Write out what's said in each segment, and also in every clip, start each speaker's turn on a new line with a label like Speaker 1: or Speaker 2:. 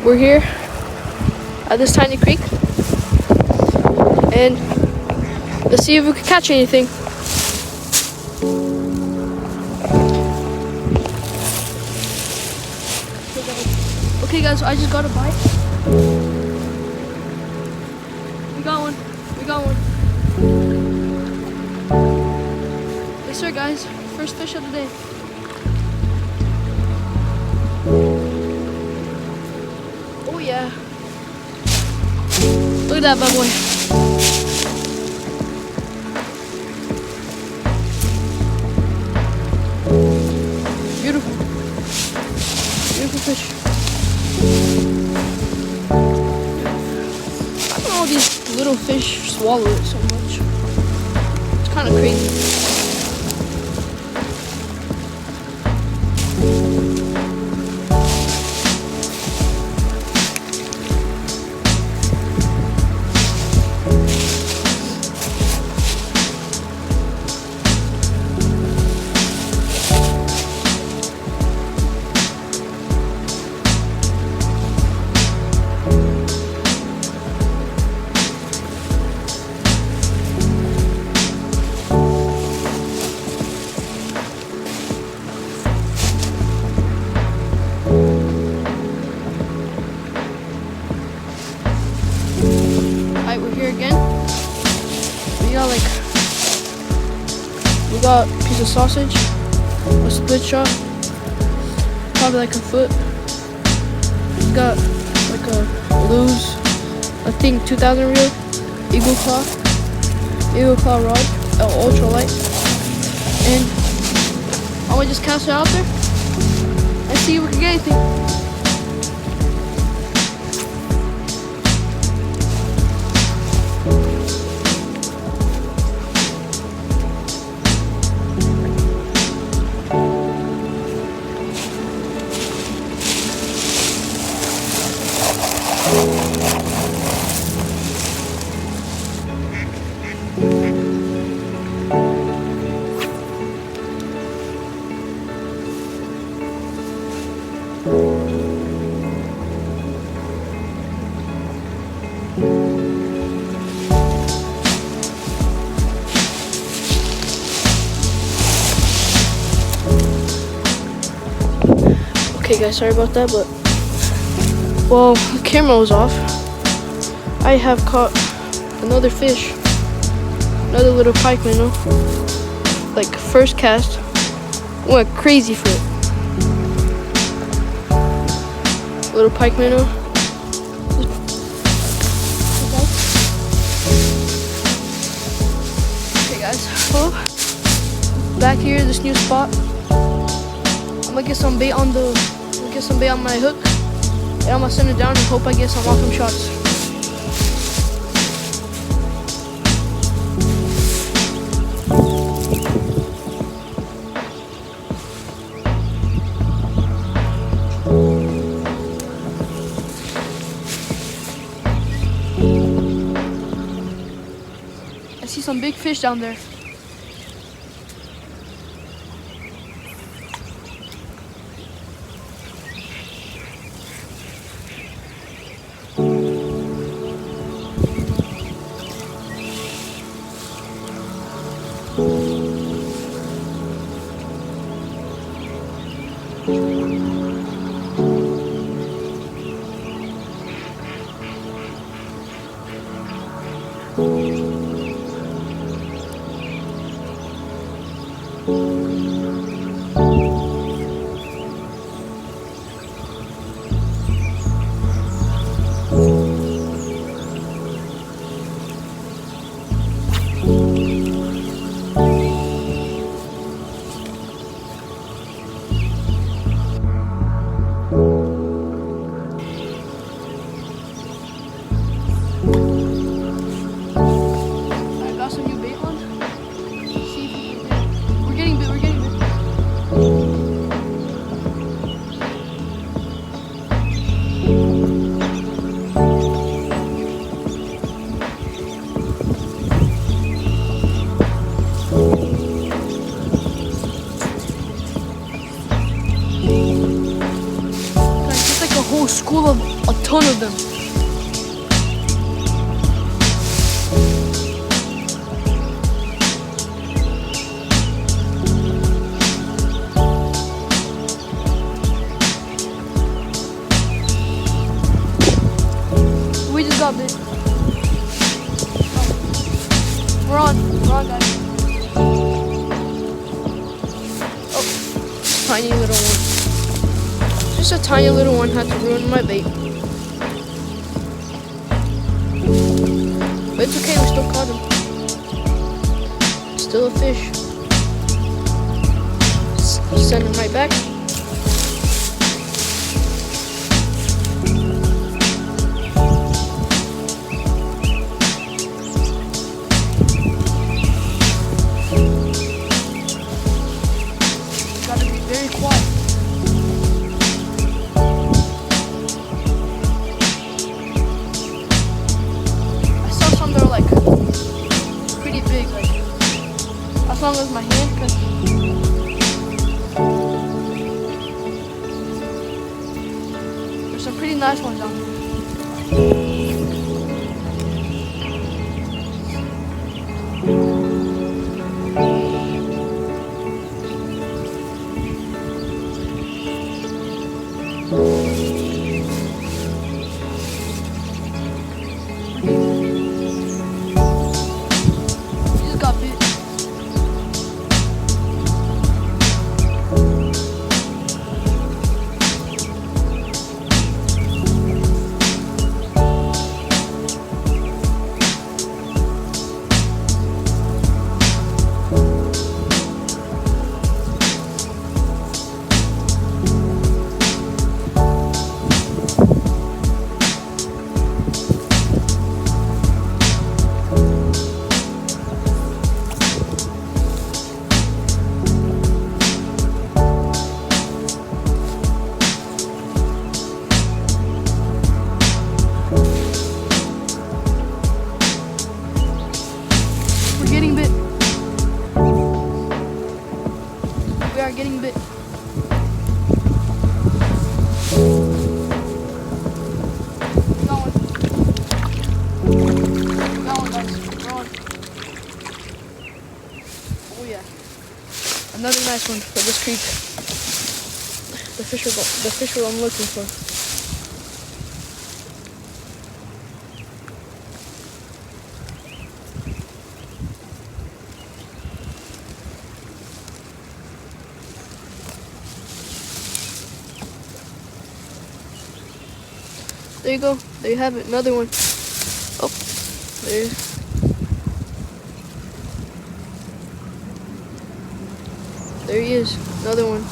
Speaker 1: We're here at this tiny creek, and let's see if we can catch anything. Okay guys, so I just got a bite. We got one. Yes sir guys, first fish of the day. Oh yeah. Look at that bad boy. Beautiful. Beautiful fish. I don't know how these little fish swallow it so much. It's kind of crazy. We're here again. We got a piece of sausage, a split shot, probably like a foot. We got like a loose, I think 2000 reel Eagle Claw rod, ultra light, and I'm gonna just cast it out there and see if we can get anything. Okay guys, sorry about that, but well, the camera was off. I have caught another fish, another little pikeminnow. Like first cast, went crazy for it. Little pikeminnow. Okay guys, so back here, this new spot. I'm gonna get some bait on my hook, and I'm gonna send it down and hope I get some awesome shots. I see some big fish down there. whole school of a ton of them. We just got bit. We're on guys. Oh, tiny little one. Just a tiny little one had to ruin my bait. But it's okay, we still caught him. Still a fish. Send him right back. Gotta be very quiet. They're like pretty big, like as long as my hand, cause there's some pretty nice ones out there. We are getting bit. Got one. Got one, guys. We're on. Oh yeah. Another nice one for this creek. The fish I'm looking for. There you go. There you have it. Another one. Oh, there he is. Another one.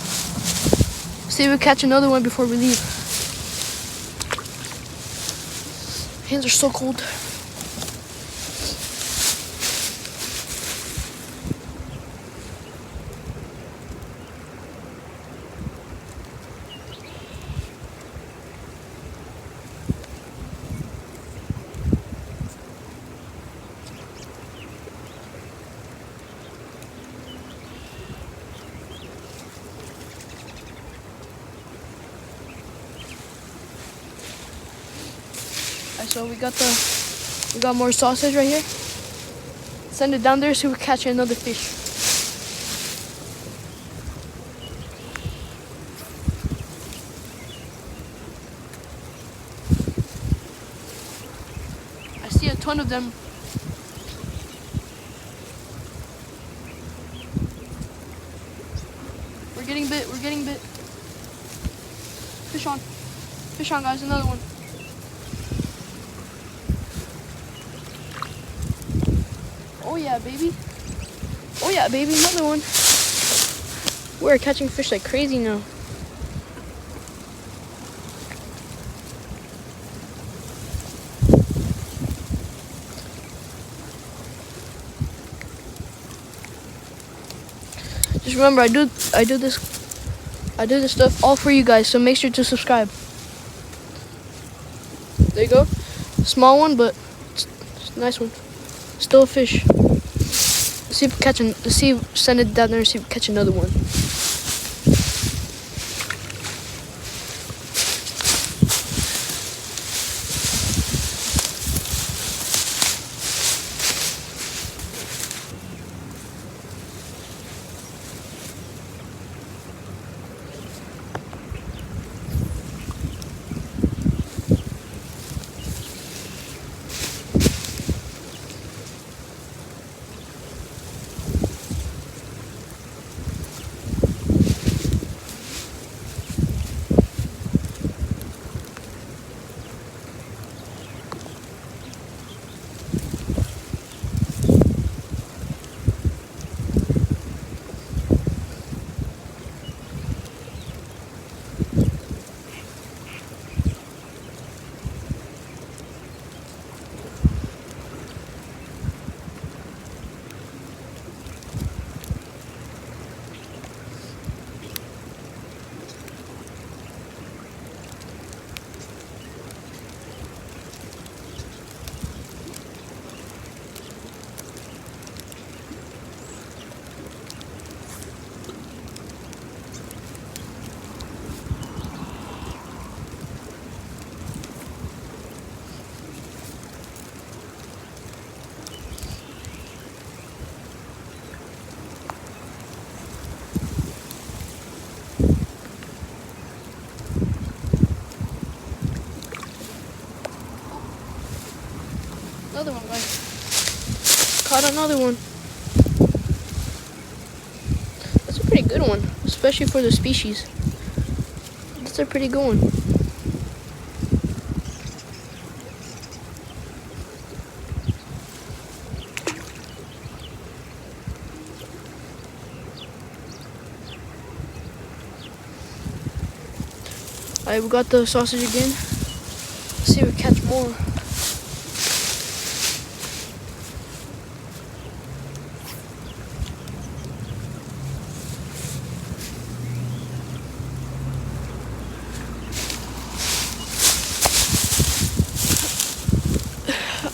Speaker 1: See if we catch another one before we leave. Hands are so cold. So we got more sausage right here. Send it down there so we catch another fish. I see a ton of them. We're getting bit. We're getting bit. Fish on. Fish on, guys. Another one. Oh yeah, baby. Oh yeah, baby, another one. We're catching fish like crazy now. Just remember, I do this stuff all for you guys, so make sure to subscribe. There you go. Small one, but it's a nice one. Still a fish. Let's see if send it down there and see if we catch another one. another one, guys. Caught another one. That's a pretty good one, especially for the species. That's a pretty good one. Alright, we got the sausage again. Let's see if we catch more.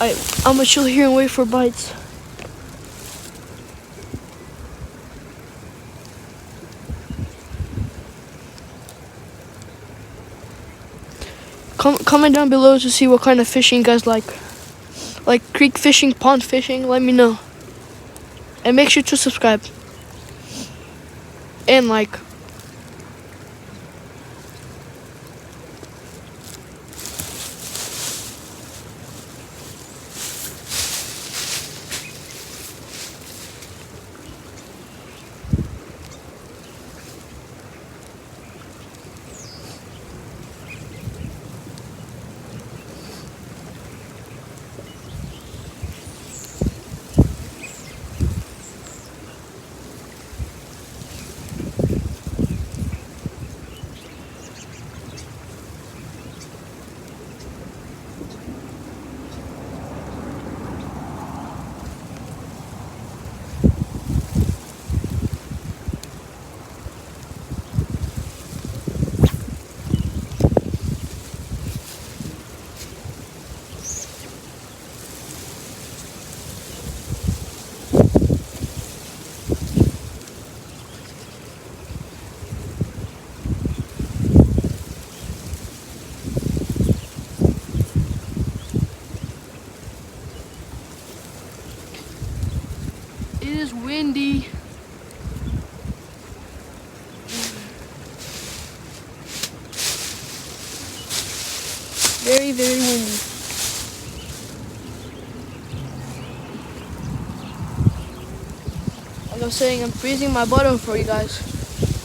Speaker 1: Alright, I'm gonna chill here and wait for bites. Comment down below to see what kind of fishing you guys like. Like creek fishing, pond fishing, let me know. And make sure to subscribe. And like. It is windy. Very, very windy. Like I'm saying, I'm freezing my butt off for you guys.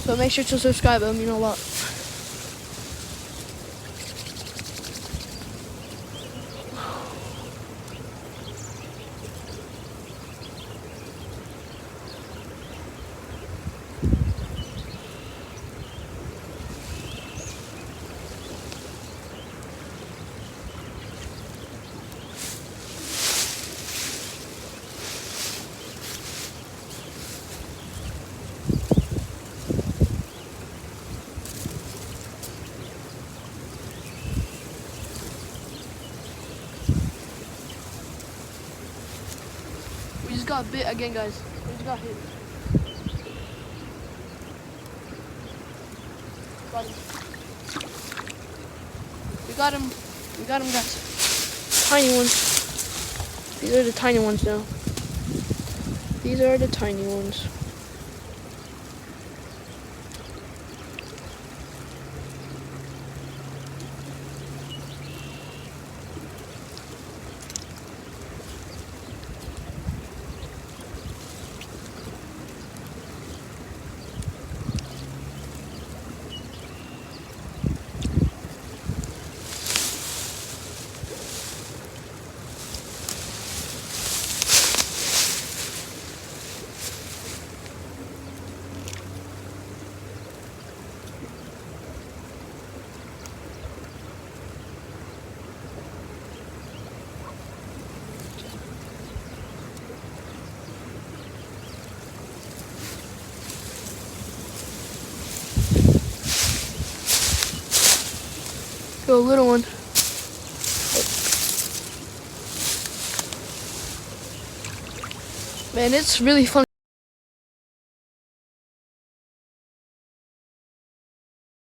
Speaker 1: So make sure to subscribe, let me know what. We just got bit again, guys. We just got hit. Got him. We got him. We got him, guys. Tiny ones. These are the tiny ones now. These are the tiny ones. Go, little one. Man, it's really fun.